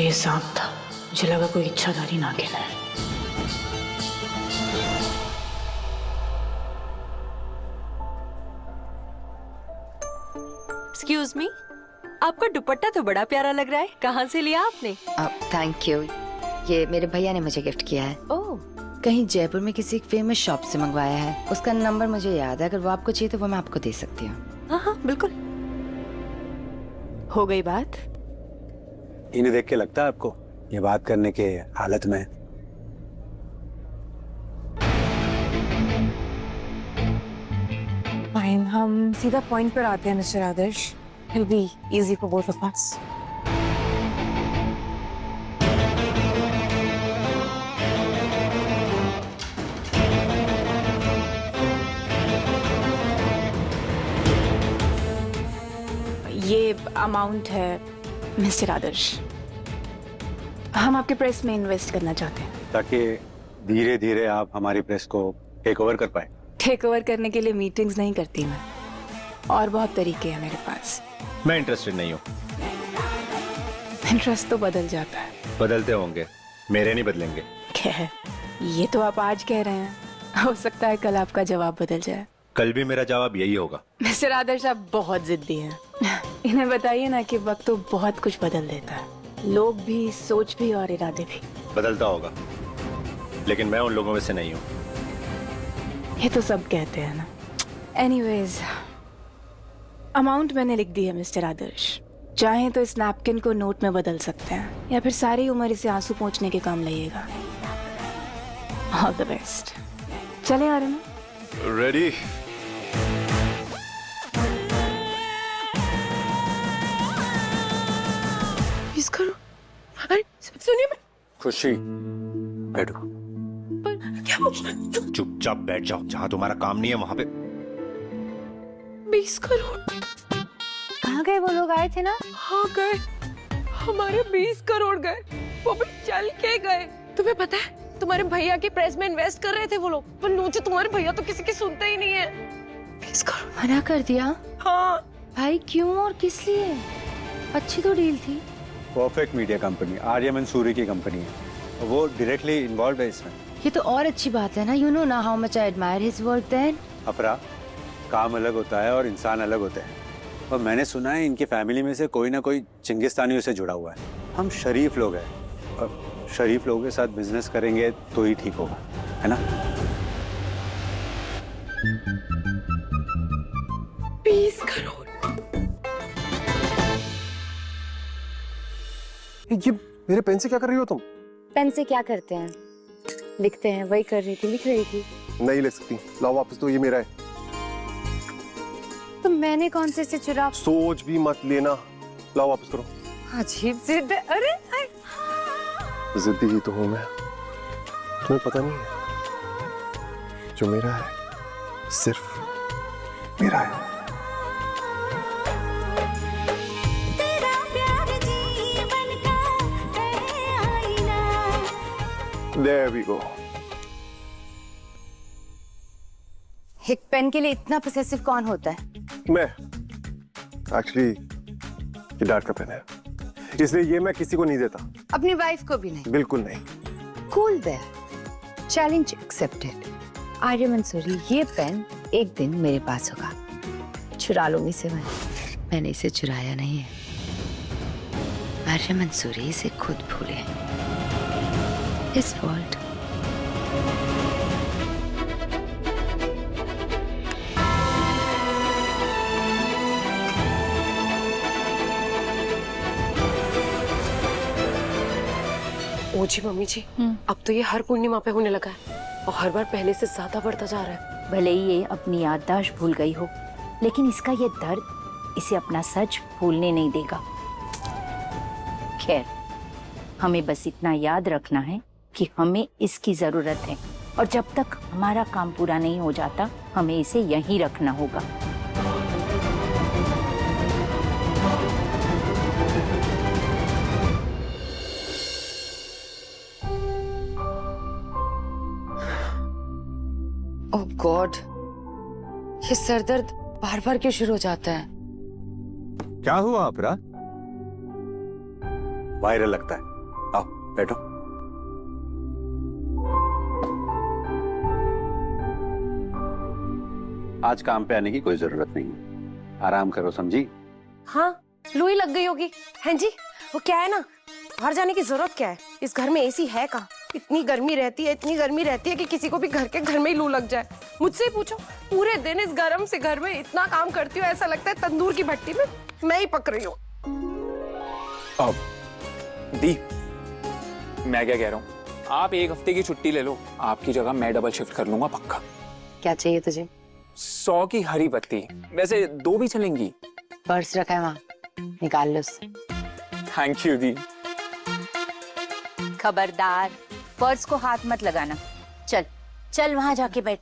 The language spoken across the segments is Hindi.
ये सांप था, मुझे लगा कोई इच्छाधारी नागिन है। एक्सक्यूज मी, आपका दुपट्टा तो बड़ा प्यारा लग रहा है, कहाँ से लिया आपने? थैंक यू, ये मेरे भैया ने मुझे गिफ्ट किया है। ओह, कहीं जयपुर में किसी एक फेमस शॉप से मंगवाया है। उसका नंबर मुझे याद है, अगर वो आपको चाहिए तो वो मैं आपको दे सकती हूँ। हाँ हाँ बिल्कुल। हो गई बात? इन्हें देख के लगता है आपको ये बात करने के हालत में? फाइन, हम सीधा पॉइंट पर आते हैं mister Adarsh. It'll be easy for both of us. ये अमाउंट है मिस्टर आदर्श, हम आपके प्रेस में इन्वेस्ट करना चाहते हैं ताकि धीरे धीरे आप हमारी प्रेस को टेक ओवर कर पाए। टेक ओवर करने के लिए मीटिंग्स नहीं करती मैं, और बहुत तरीके हैं मेरे पास। मैं इंटरेस्टेड नहीं हूँ। इंटरेस्ट तो बदल जाता है। बदलते होंगे, मेरे नहीं बदलेंगे। खैर, ये तो आप आज कह रहे हैं, हो सकता है कल आपका जवाब बदल जाए। कल भी मेरा जवाब यही होगा। मिस्टर आदर्श, आप बहुत जिद्दी हैं। इन्हें बताइए ना कि वक्त तो बहुत कुछ बदल देता है, लोग भी, सोच भी और इरादे भी। बदलता होगा, लेकिन मैं उन लोगों में से नहीं हूँ। ये तो सब कहते हैं ना। एनीवेज, अमाउंट मैंने लिख दी है मिस्टर आदर्श। चाहें तो इस नैपकिन को नोट में बदल सकते हैं, या फिर सारी उम्र इसे आंसू पोंछने के काम लाइएगा। All the best. चले आ रहे हैं। रेडी? प्लीज करो। अरे सुनिए, मैं खुशी, बैठो। क्या चुपचाप बैठ जाओ, जहाँ तुम्हारा काम नहीं है वहाँ पे। 20 करोड़ कहाँ गए वो लोग? आए थे ना? हाँ गए, हमारे 20 करोड़ गए, वो भी चल के गए। तुम्हें पता है, तुम्हारे भैया की प्रेस में इन्वेस्ट कर रहे थे वो लोग, पर नोचे तुम्हारे भैया तो किसी की सुनते ही नहीं है। 20 करोड़ मना कर दिया? हाँ। भाई क्यों और किस लिए? अच्छी तो डील थी। Perfect media company Aryaman Suri की कंपनी है, वो डायरेक्टली इन्वॉल्व है इसमें। ये तो और अच्छी बात है ना। यू नो ना how much I admire his work then. अपरा, काम अलग होता है और इंसान अलग होते हैं। और मैंने सुना है इनकी फैमिली में से कोई ना कोई चिंगिस्तानियों से जुड़ा हुआ है। हम शरीफ लोग हैं, और शरीफ लोगों के साथ बिजनेस करेंगे तो ही ठीक होगा, है ना? 20 करोड़। ये मेरे पेन से क्या कर रही हो तुम? पेन से क्या करते हैं? लिखते हैं, वही कर रही थी, लिख रही थी। नहीं ले सकती, लाओ वापस, तो ये मेरा है। तो मैंने कौन से से चुरा? सोच भी मत लेना, लाओ वापस करो। अजीब जिद है। अरे जिद्दी ही तो हूं मैं, तुम्हें पता नहीं है? जो मेरा है सिर्फ मेरा है। There we go. एक पेन के लिए इतना पोसेसिव कौन होता है? मैं एक्चुअली, ये डैड का पेन है, इसलिए ये मैं किसी को नहीं देता। अपनी वाइफ को भी नहीं? बिल्कुल नहीं। Cool there, challenge accepted. Arya Mansoori, ये पेन एक दिन मेरे पास होगा। चुरा लूंगी इसे मैं। मैंने इसे चुराया नहीं है। आर्य मंसूरी इसे खुद भूले। His fault. ओ जी मम्मी जी, अब तो ये हर पूर्णिमा पे होने लगा है, और हर बार पहले से ज्यादा बढ़ता जा रहा है। भले ही ये अपनी याददाश्त भूल गई हो, लेकिन इसका ये दर्द इसे अपना सच भूलने नहीं देगा। खैर, हमें बस इतना याद रखना है कि हमें इसकी जरूरत है, और जब तक हमारा काम पूरा नहीं हो जाता, हमें इसे यहीं रखना होगा। ओह गॉड, ये सरदर्द बार बार क्यों शुरू हो जाता है? क्या हुआ अपरा? वायरल लगता है। आओ बैठो। आज काम पे आने की कोई जरूरत नहीं है, आराम करो, समझी? हाँ, लू ही लग गई होगी। हैं जी, वो क्या है ना, बाहर जाने की जरूरत क्या है? इस घर में एसी है कहाँ? इतनी गर्मी रहती है, इतनी गर्मी रहती है कि किसी को भी घर में ही लू लग जाए। मुझसे ही पूछो, पूरे दिन इस गर्म से घर में इतना काम करती हूँ, ऐसा लगता है तंदूर की भट्टी में मैं ही पक रही हूँ। दी, मैं क्या कह रहा हूँ, आप एक हफ्ते की छुट्टी ले लो, आपकी जगह मैं डबल शिफ्ट कर लूंगा पक्का। क्या चाहिए तुझे? 100 की हरी पत्ती, वैसे 2 भी चलेंगी। पर्स रखा है वहाँ, निकाल लो उससे। थैंक यू दी। खबरदार, पर्स को हाथ मत लगाना। चल चल वहां जाके बैठ।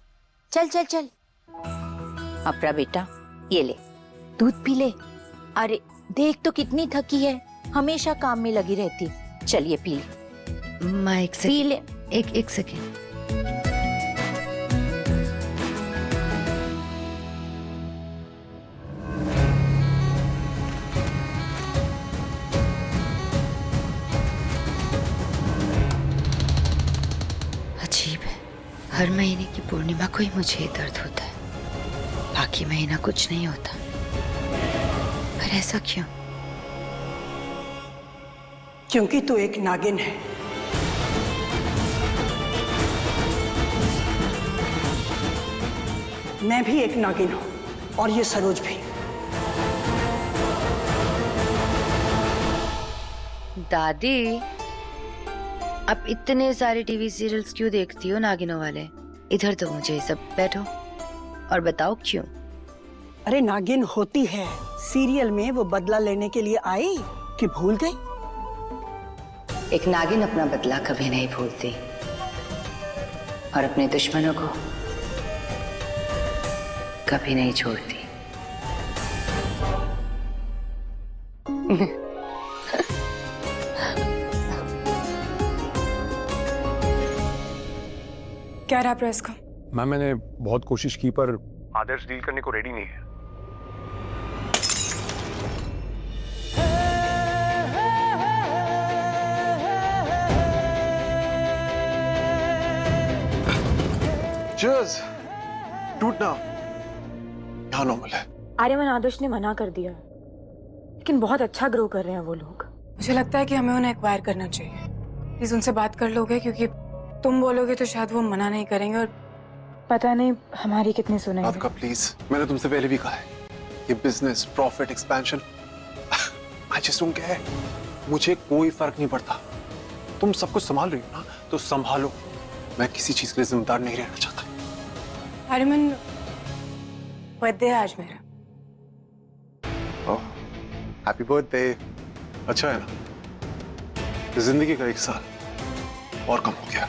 चल चल चल। अपरा बेटा, ये ले, दूध पी ले। अरे देख तो कितनी थकी है, हमेशा काम में लगी रहती। चल ये पी ले। माँ एक पी ले। एक सेकेंड। अजीब है, हर महीने की पूर्णिमा को ही मुझे ये दर्द होता है, बाकी महीना कुछ नहीं होता। पर ऐसा क्यों? क्योंकि तू एक नागिन है। मैं भी एक नागिन हूं, और ये सरोज भी। दादी, आप इतने सारे टीवी सीरियल्स क्यों देखती हो नागिनों वाले? इधर तो मुझे सब बैठो और बताओ क्यों? अरे नागिन होती है, सीरियल में वो बदला लेने के लिए आई कि भूल गई? एक नागिन अपना बदला कभी नहीं भूलती और अपने दुश्मनों को कभी नहीं छोड़ती। क्या रहा प्रेस का? मैम मैंने बहुत कोशिश की पर आदर्श डील करने को रेडी नहीं है। Cheers! टूटना यहाँ नॉर्मल है। आर्यमन आदर्श ने मना कर दिया, लेकिन बहुत अच्छा ग्रो कर रहे हैं वो लोग। मुझे लगता है कि हमें उन्हें एक्वायर करना चाहिए। प्लीज उनसे बात कर लोगे, क्योंकि तुम बोलोगे तो शायद वो मना नहीं करेंगे और पता नहीं हमारी कितनी सुनेंगे। आपका प्लीज, मैंने तुमसे पहले भी कहा है, ये business, profit, expansion, I just don't care. मुझे कोई फर्क नहीं पड़ता। तुम सब कुछ संभाल रही हो ना, तो संभालो। मैं किसी चीज के लिए जिम्मेदार नहीं रहना चाहता। आर्यमन, बर्थडे है आज मेरा। ओह, हैप्पी बर्थडे। अच्छा है ना, जिंदगी का 1 साल और कम हो गया।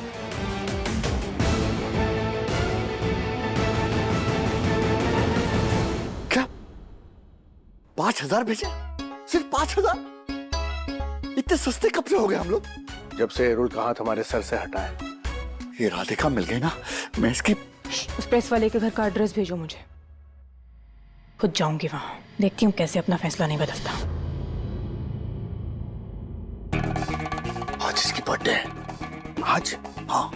क्या 5,000 भेजे? सिर्फ 5,000? इतने सस्ते कब से हो गए हम लोग? जब से एरुल का हाथ हमारे सर से हटा है। ये राधिका मिल गई ना, मैं इसकी। उस प्रेस वाले के घर का एड्रेस भेजो मुझे, खुद जाऊंगी वहां। देखती हूँ कैसे अपना फैसला नहीं बदलता। आज इसकी बर्थडे है। आज? हाँ,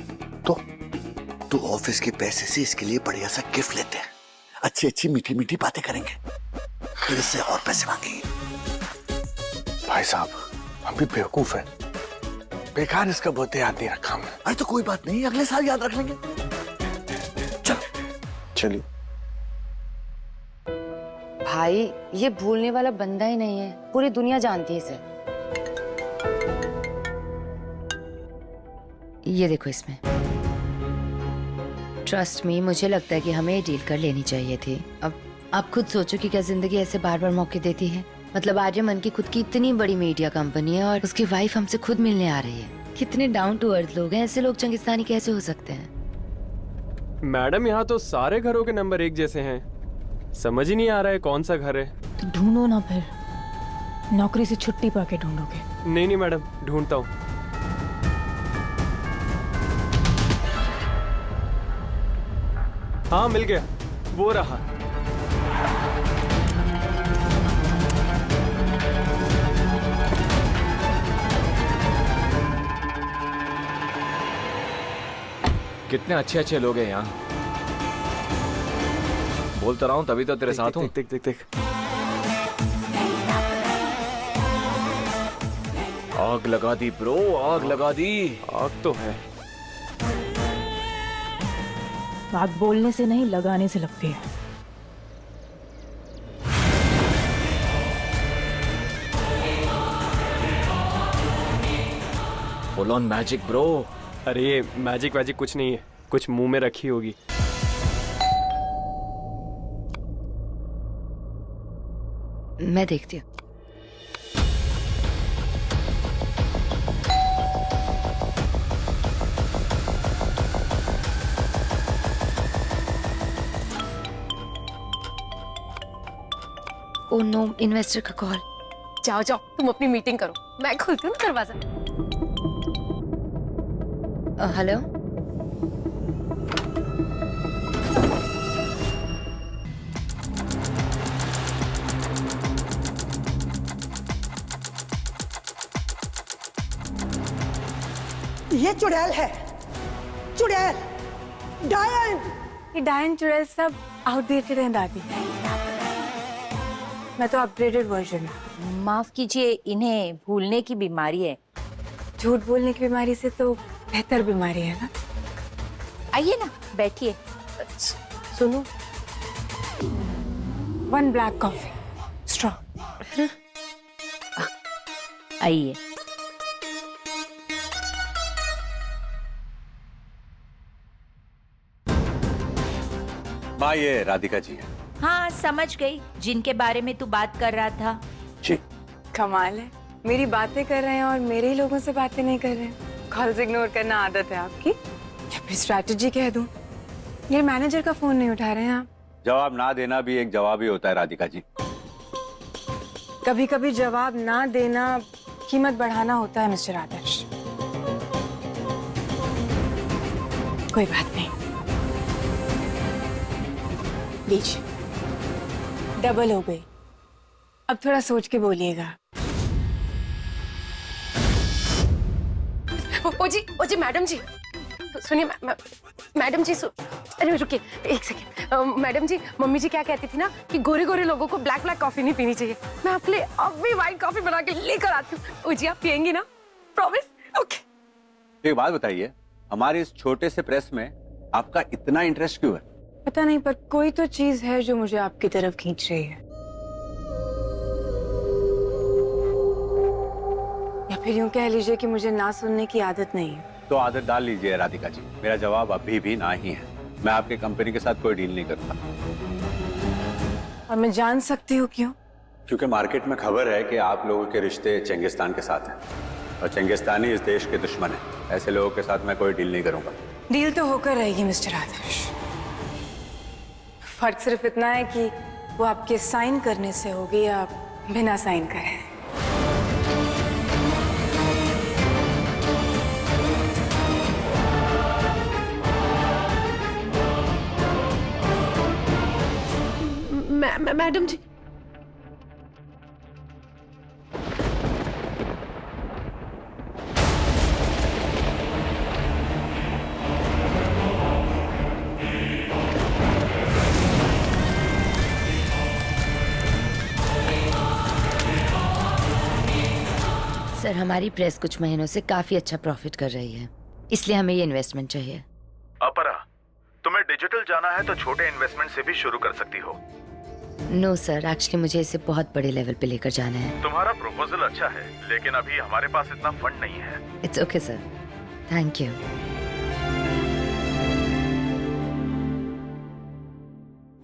तो ऑफिस के पैसे से इसके लिए बढ़िया सा गिफ्ट लेते हैं, अच्छी अच्छी मीठी मीठी बातें करेंगे, फिर इससे और पैसे मांगेंगे। भाई साहब, हम भी बेवकूफ हैं। बेकार इसका बर्थडे याद नहीं रखा हमने। अरे तो कोई बात नहीं, अगले साल याद रख लेंगे। चलिए। भाई ये भूलने वाला बंदा ही नहीं है, पूरी दुनिया जानती है इसे। ये देखो इसमें। ट्रस्ट मी, मुझे लगता है कि हमें ये डील कर लेनी चाहिए थी। अब आप खुद सोचो कि क्या जिंदगी ऐसे बार बार मौके देती है। मतलब आर्यमन की खुद की इतनी बड़ी मीडिया कंपनी है और उसकी वाइफ हमसे खुद मिलने आ रही है। कितने डाउन टू अर्थ लोग हैं, ऐसे लोग चंगिस्तानी कैसे हो सकते हैं? मैडम, यहाँ तो सारे घरों के नंबर एक जैसे हैं, समझ ही नहीं आ रहा है कौन सा घर है। तो ढूंढो ना, फिर नौकरी से छुट्टी पाके ढूंढोगे। नहीं नहीं मैडम, ढूंढता हूँ। हाँ मिल गया, वो रहा। कितने अच्छे अच्छे लोग हैं यहाँ। बोलता रहा हूँ तभी तो तेरे साथ हूँ। देख देख देख। आग लगा दी ब्रो, आग लगा दी। आग तो है। बात बोलने से नहीं लगाने से लगती है। Full on magic bro. अरे ये मैजिक वैजिक कुछ नहीं है, कुछ मुंह में रखी होगी। मैं देखती हूँ। ओह नो, इन्वेस्टर का कॉल। जाओ जाओ, तुम अपनी मीटिंग करो, मैं खोलती हूँ ना दरवाजा। हेलो। ये चुड़ैल है, चुड़ैल, डायन। ये डायन चुड़ैल सब आउटडेटेड हैं दादी। मैं तो अपग्रेडेड वर्जन हूँ। माफ कीजिए, इन्हें भूलने की बीमारी है। झूठ बोलने की बीमारी से तो बेहतर बीमारी है ना। आइए ना, बैठिए। सुनो, 1 ब्लैक कॉफी स्ट्रॉन्ग। आइए। माँ ये राधिका जी है। हाँ समझ गई, जिनके बारे में तू बात कर रहा था। जी। कमाल है, मेरी बातें कर रहे हैं और मेरे ही लोगों से बातें नहीं कर रहे हैं। कॉल्स इग्नोर करना आदत है आपकी, या फिर स्ट्रैटेजी कह दूं। ये मैनेजर का फोन नहीं उठा रहे हैं आप। जवाब ना देना भी एक जवाब ही होता है राधिका जी। कभी कभी जवाब ना देना कीमत बढ़ाना होता है मिस्टर आदर्श। कोई बात नहीं, लीजिए, डबल हो गई। अब थोड़ा सोच के बोलिएगा। ओ जी मैडम जी सुनिए, मैडम जी अरे रुकिए एक सेकेंड। मैडम जी, मम्मी जी क्या कहती थी ना कि गोरे गोरे लोगों को ब्लैक ब्लैक कॉफी नहीं पीनी चाहिए। मैं आपके लिए अब भी व्हाइट कॉफी बना के लेकर आती हूँ। ओ जी, आप पियेंगी ना? प्रॉमिस? ओके। एक बात बताइए, हमारे इस छोटे से प्रेस में आपका इतना इंटरेस्ट क्यों है? पता नहीं, पर कोई तो चीज है जो मुझे आपकी तरफ खींच रही है। या फिर यूं कह लीजिए कि मुझे ना सुनने की आदत नहीं है। तो आदत डाल लीजिए राधिका जी। मेरा जवाब अभी भी ना ही है। मैं आपके कंपनी के साथ कोई डील नहीं करूंगा। और मैं जान सकती हूँ क्यों? क्योंकि मार्केट में खबर है कि आप लोगों के रिश्ते चंगिस्तान के साथ हैं और चंगिस्तानी इस देश के दुश्मन है। ऐसे लोगों के साथ मैं कोई डील नहीं करूंगा। डील तो होकर रहेगी मिस्टर आदर्श। फर्क सिर्फ इतना है कि वो आपके साइन करने से होगी या बिना साइन करे। मैडम जी, सर, हमारी प्रेस कुछ महीनों से काफी अच्छा प्रॉफिट कर रही है, इसलिए हमें ये इन्वेस्टमेंट चाहिए। अपरा, तुम्हें डिजिटल जाना है तो छोटे इन्वेस्टमेंट से भी शुरू कर सकती हो। नो सर, एक्चुअली मुझे इसे बहुत बड़े लेवल पे लेकर जाना है। तुम्हारा प्रपोजल अच्छा है, लेकिन अभी हमारे पास इतना फंड नहीं है। It's okay sir, thank you.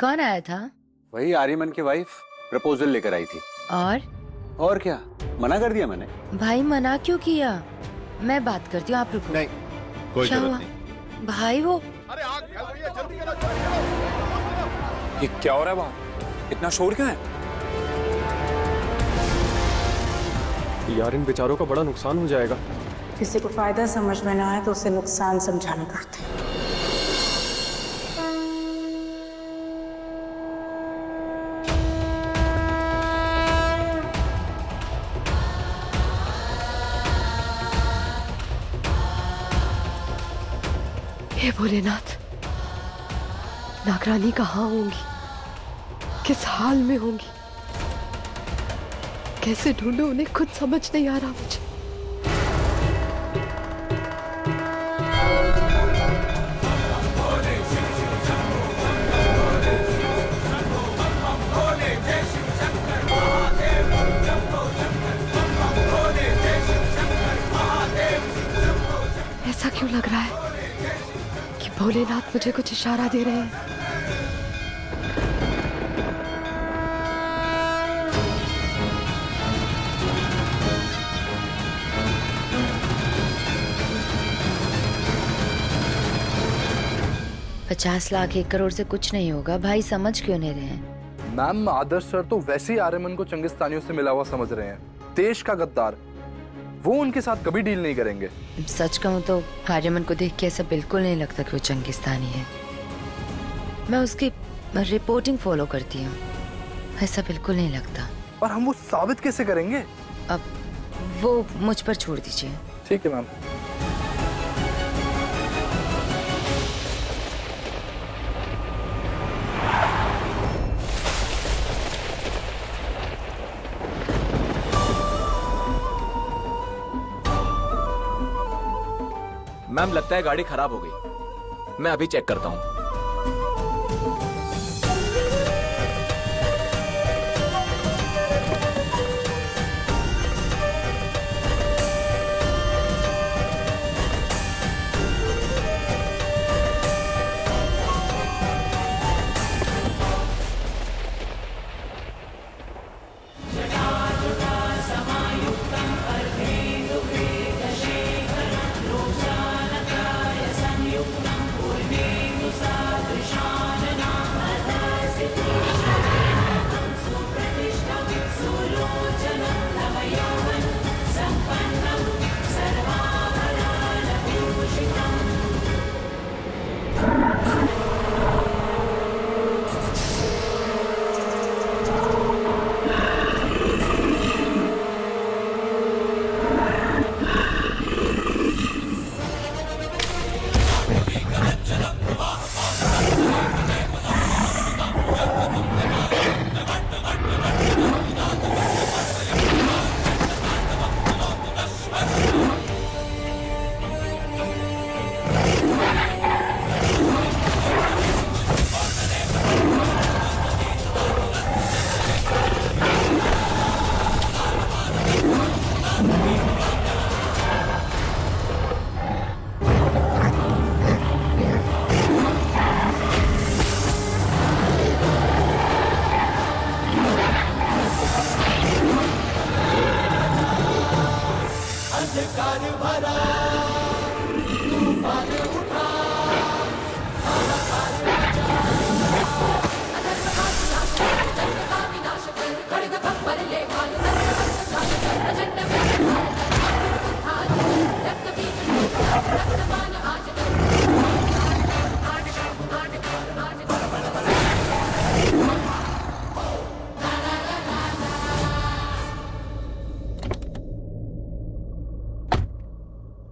कौन आया था? वही आर्यमन की वाइफ प्रपोजल लेकर आई थी। और क्या, मना कर दिया मैंने। भाई मना क्यों किया? मैं बात करती हूँ, आप रुको। नहीं, कोई क्या जरूरत हुआ? नहीं। भाई वो अरे आग फैल रही है, जल्दी करो। ये क्या हो रहा है वहाँ? इतना शोर क्यों है? यार इन बेचारों का बड़ा नुकसान हो जाएगा। किसी को फायदा समझ में ना आए तो उसे नुकसान समझाना पड़ता है। हे भोलेनाथ, नागरानी कहाँ होंगी, किस हाल में होंगी, कैसे ढूंढूं उन्हें, खुद समझ नहीं आ रहा मुझे। ऐसा क्यों लग रहा है कि भोलेनाथ मुझे कुछ इशारा दे रहे हैं? $50 लाख 1 करोड़ से कुछ नहीं होगा भाई, समझ क्यों नहीं रहे हैं? मैम आदर्श सर तो वैसे ही आर्यमन को चंगिस्तानियों से मिला हुआ समझ रहे हैं, देश का गद्दार। वो उनके साथ कभी डील नहीं करेंगे। सच कहूँ तो आर्यमन को देख के ऐसा बिल्कुल नहीं लगता कि वो चंगिस्तानी है। मैं उसकी रिपोर्टिंग फॉलो करती हूँ, ऐसा बिल्कुल नहीं लगता। और हम वो साबित कैसे करेंगे? अब वो मुझ पर छोड़ दीजिए। ठीक है मैम। मैम लगता है गाड़ी खराब हो गई, मैं अभी चेक करता हूँ।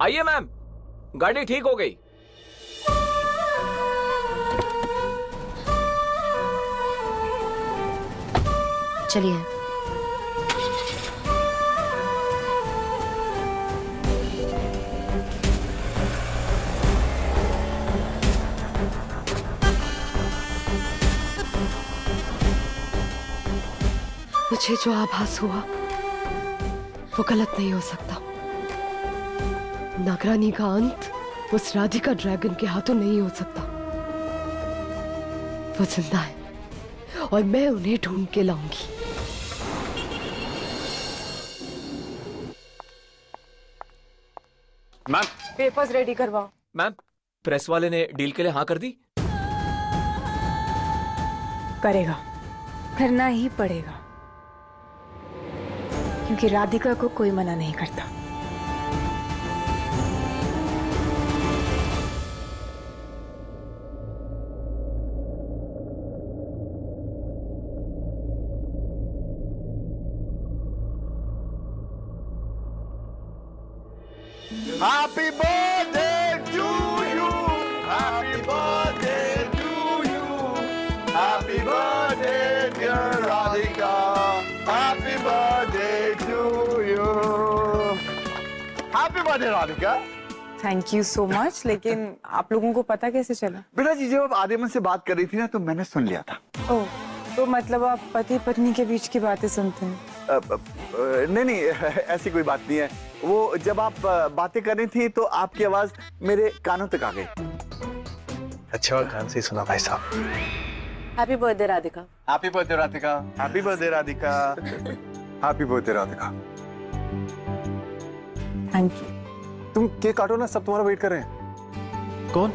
आइए मैम, गाड़ी ठीक हो गई। चलिए। मुझे जो आभास हुआ वो गलत नहीं हो सकता। नागरानी का अंत उस राधिका ड्रैगन के हाथों नहीं हो सकता। वो जिंदा है और मैं उन्हें ढूंढ के लाऊंगी। मैम पेपर्स रेडी करवाओ। मैम, प्रेस वाले ने डील के लिए हाँ कर दी। करेगा, करना ही पड़ेगा, क्योंकि राधिका को कोई मना नहीं करता। Happy birthday to you. Birthday Radhika. Thank you so much. लेकिन आप लोगों को पता कैसे चला? बेटा जी, जब आप आर्यमन से बात कर रही थी ना तो मैंने सुन लिया था। ओह, तो मतलब आप पति पत्नी के बीच की बातें सुनते हैं? नहीं ऐसी कोई बात नहीं है। वो जब आप बातें कर रही थी तो आपकी आवाज मेरे कानों तक आ गई। अच्छा और कान से सुना भाई साहब। Happy birthday Radhika. Happy birthday Radhika. Happy birthday Radhika. Happy birthday Radhika. Thank you. तुम केक काटो ना, सब तुम्हारा वेट कर रहे हैं। कौन?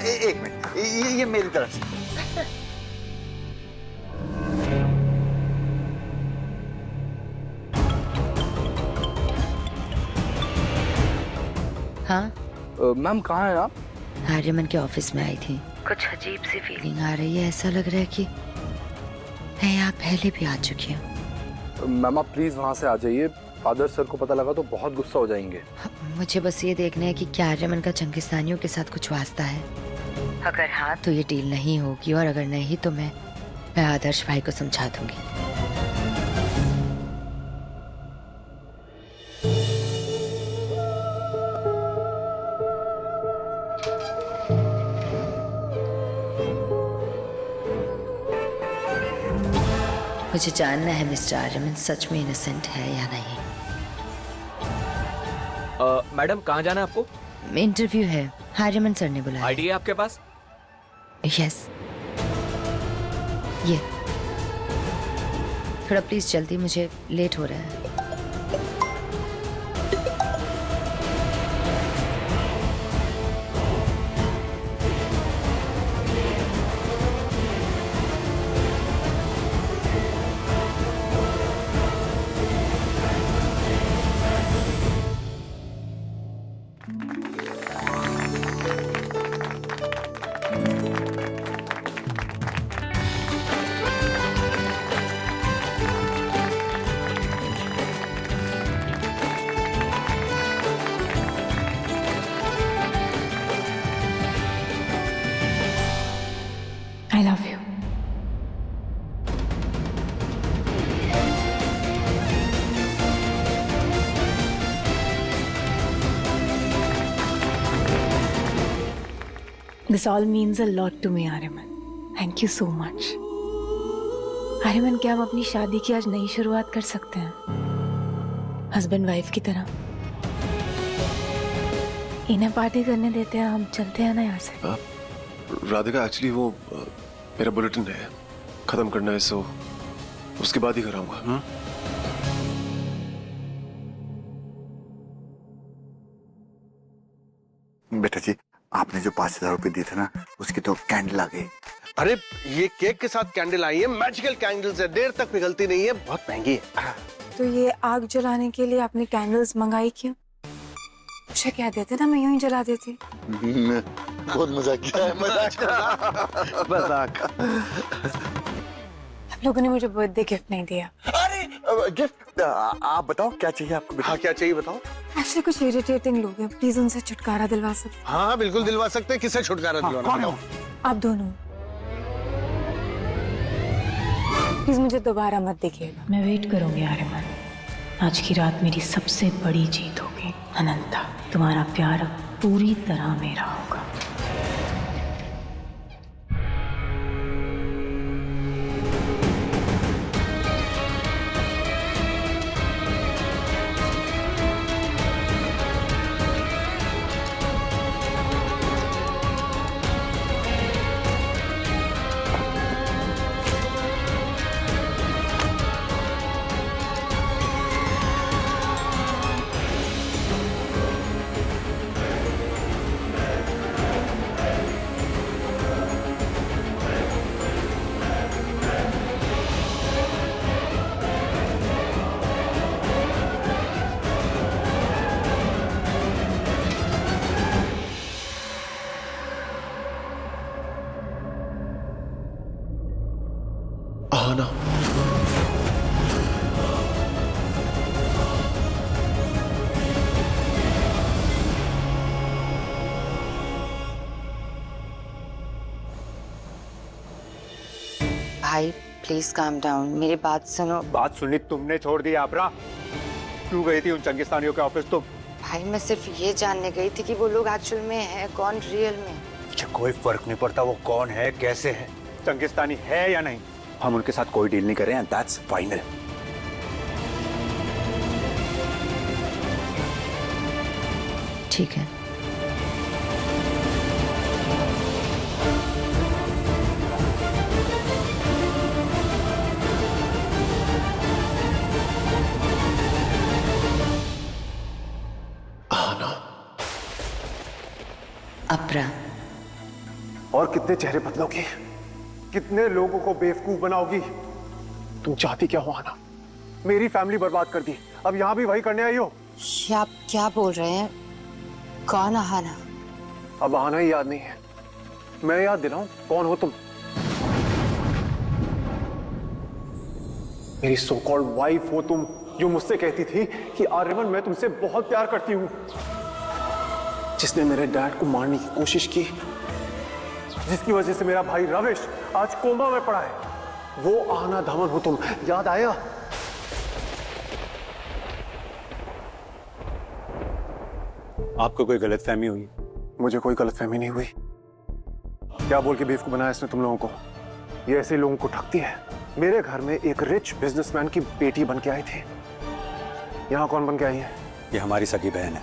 एक मिनट, ये मेरी तरफ से। हाँ मैम कहाँ हैं आप? आर्यमन के ऑफिस में आई थी। कुछ अजीब सी फीलिंग आ रही है, ऐसा लग रहा है कि मैं यहाँ पहले भी आ चुकी हूँ। मैम आप प्लीज वहाँ से आ जाइए, आदर्श सर को पता लगा तो बहुत गुस्सा हो जाएंगे। मुझे बस ये देखना है कि क्या आर्यमन का चंगिस्तानियों के साथ कुछ वास्ता है। अगर हाँ तो ये डील नहीं होगी, और अगर नहीं तो मैं आदर्श भाई को समझा दूंगी। मुझे जानना है मिस्टर आर्यमन सच में इनोसेंट है या नहीं। मैडम कहाँ जाना है आपको? इंटरव्यू है, आर्यमन सर ने बुलाया। आईडी है आपके पास? यस, ये थोड़ा प्लीज जल्दी, मुझे लेट हो रहा है। I love you. This all means a lot to me, Aryaman. Thank you so much. Aryaman, क्या हम अपनी शादी की आज नई शुरुआत कर सकते हैं, हस्बैंड वाइफ की तरह? इन्हें पार्टी करने देते हैं, हम चलते हैं ना यहाँ से। राधिका एक्चुअली वो मेरा बुलेटिन है, खत्म करना है, सो उसके बाद ही कराऊंगा। बेटा जी, आपने जो 5,000 रुपए दिए थे ना, उसकी तो कैंडल आ गई। अरे ये केक के साथ कैंडल आई है, मैजिकल कैंडल्स है, देर तक पिघलती नहीं है, बहुत महंगी है। तो ये आग जलाने के लिए आपने कैंडल्स मंगाई क्यों? मुझे कह देते ना, मैं यूं ही जला देती। बहुत मजाक किया है, मजाक। आप लोगों ने मुझे बर्थडे गिफ्ट नहीं दिया। अरे गिफ्ट आप बताओ क्या चाहिए आपको? हाँ क्या चाहिए बताओ। ऐसे कुछ इरिटेटिंग लोग हैं, प्लीज उनसे छुटकारा दिलवा सकते? हाँ बिल्कुल दिलवा सकते हैं। किससे छुटकारा दिलवाना? आप दोनों। प्लीज मुझे दोबारा मत देखिएगा। मैं वेट करूंगी आर्यमन। आज की रात मेरी सबसे बड़ी जीत होगी। अनंता, तुम्हारा प्यार अब पूरी तरह मेरा होगा। आना। भाई प्लीज काम डाउन, मेरी बात सुनो। बात सुननी तुमने छोड़ दी आपरा। क्यों गई थी उन चंगिस्तानियों के ऑफिस तुम? भाई मैं सिर्फ ये जानने गई थी कि वो लोग एक्चुअल में है कौन, रियल में। मुझे कोई फर्क नहीं पड़ता वो कौन है, कैसे है, चंगिस्तानी है या नहीं। हम उनके साथ कोई डील नहीं कर रहे हैं, दैट्स फाइनल। ठीक है। अपरा। और कितने चेहरे बदलोगी, कितने लोगों को बेवकूफ बनाओगी? तुम चाहती क्या हो आना? मेरी फैमिली बर्बाद कर दी, अब यहाँ भी वही करने आई हो? ये आप क्या बोल रहे हैं? कौन आना? अब आना ही याद नहीं है, मैं याद दिलाऊं कौन हो तुम? मेरी सो कॉल्ड वाइफ हो तुम, जो मुझसे कहती थी कि आर्यमन मैं तुमसे बहुत प्यार करती हूं, जिसने मेरे डैड को मारने की कोशिश की, जिसकी वजह से मेरा भाई रविश आज कोमा में पड़ा है। वो आना धमन हो तुम, याद आया? आपको कोई गलतफहमी हुई? मुझे कोई गलतफहमी नहीं हुई। क्या बोल के बेवकूफ बनाया इसने तुम लोगों को? ये ऐसे लोगों को ठगती है। मेरे घर में एक रिच बिजनेसमैन की बेटी बन के आई थी, यहाँ कौन बन के आई है? ये हमारी सगी बहन है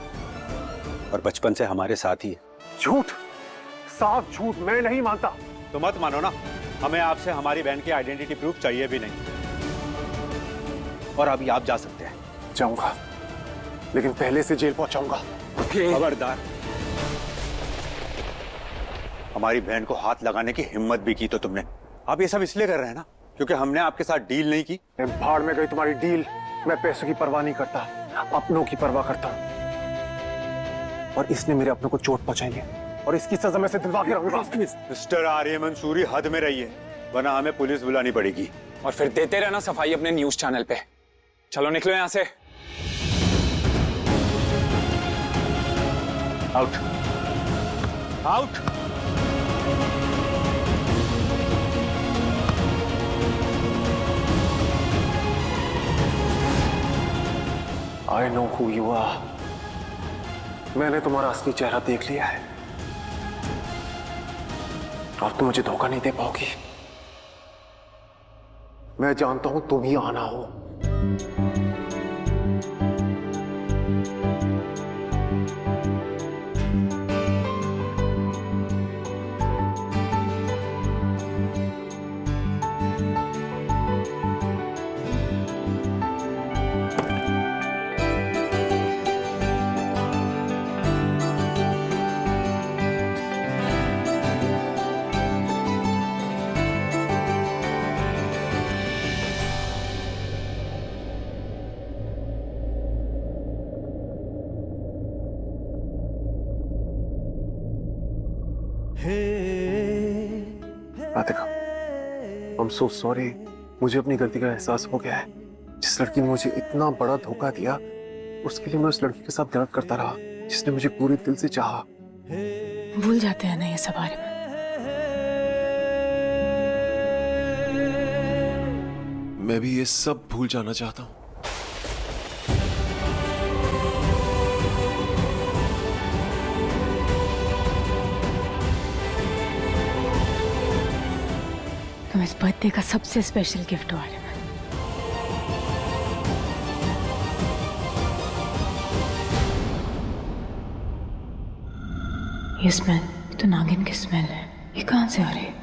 और बचपन से हमारे साथ ही है। झूठ, साफ झूठ, मैं नहीं मानता। तो मत मानो ना, हमें आपसे हमारी बहन की आइडेंटिटी प्रूफ चाहिए भी नहीं। और अभी आप जा सकते हैं। जाऊंगा, लेकिन पहले से जेल पहुंचाऊंगा। खबरदार, हमारी बहन को हाथ लगाने की हिम्मत भी की तो तुमने। आप ये सब इसलिए कर रहे हैं ना क्योंकि हमने आपके साथ डील नहीं की। भाड़ में गई तुम्हारी डील। मैं पैसों की परवाह नहीं करता, अपनों की परवाह करता हूं। और इसने मेरे अपनों को चोट पहुंचाई है और इसकी सजा मैं से दिलवा के रहूंगा। मिस्टर आर्यमन सूरी, हद में रहिए वरना हमें पुलिस बुलानी पड़ेगी। और फिर देते रहना सफाई अपने न्यूज चैनल पे। चलो निकलो यहाँ से। Out, out. I know who you are. मैंने तुम्हारा असली चेहरा देख लिया है। अब तुम मुझे धोखा नहीं दे पाओगी। मैं जानता हूं तुम ही आना हो। Radhika, I'm so sorry। मुझे अपनी गलती का एहसास हो गया है। जिस लड़की ने मुझे इतना बड़ा धोखा दिया, उसके लिए मैं उस लड़की के साथ गलत करता रहा, जिसने मुझे पूरे दिल से चाहा। भूल जाते हैं ना ये सब बारे में। मैं भी ये सब भूल जाना चाहता हूँ। तुम इस बर्थडे का सबसे स्पेशल गिफ्ट हो आर्यमन। ये स्मेल, ये तो नागिन की स्मेल है। ये कहाँ से आ रही है?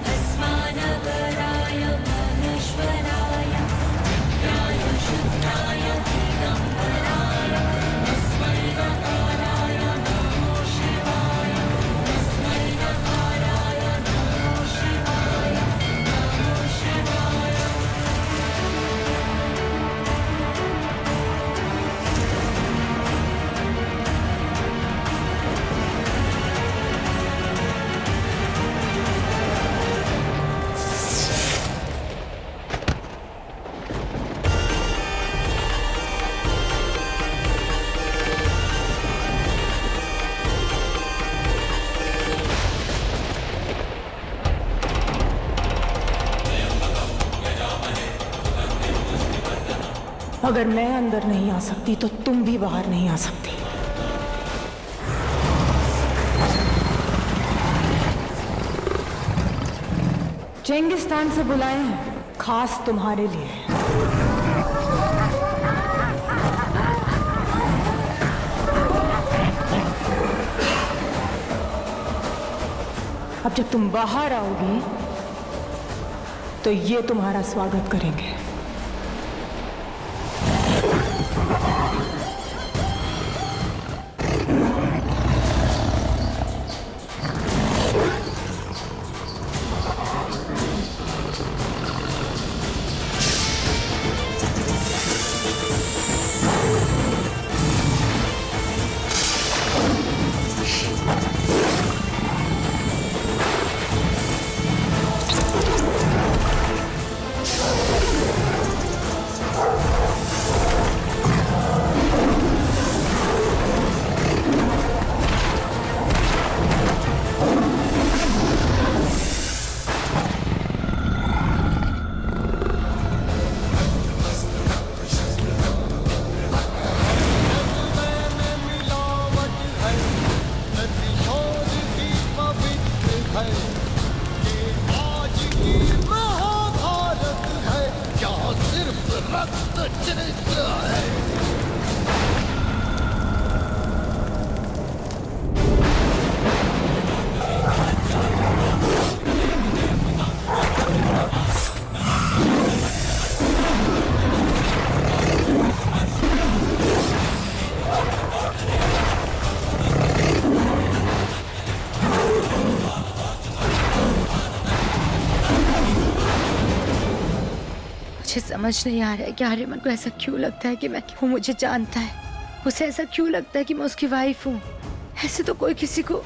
भस्मानगराय महेश्वराय अगर मैं अंदर नहीं आ सकती तो तुम भी बाहर नहीं आ सकती। चेंगिस्तान से बुलाए हैं, खास तुम्हारे लिए। अब जब तुम बाहर आओगी तो ये तुम्हारा स्वागत करेंगे। मुझे समझ नहीं आ रहा है कि आर्यमन को ऐसा क्यों लगता है कि वो मुझे जानता है। उसे ऐसा क्यों लगता है कि मैं उसकी वाइफ हूँ। ऐसे तो कोई किसी को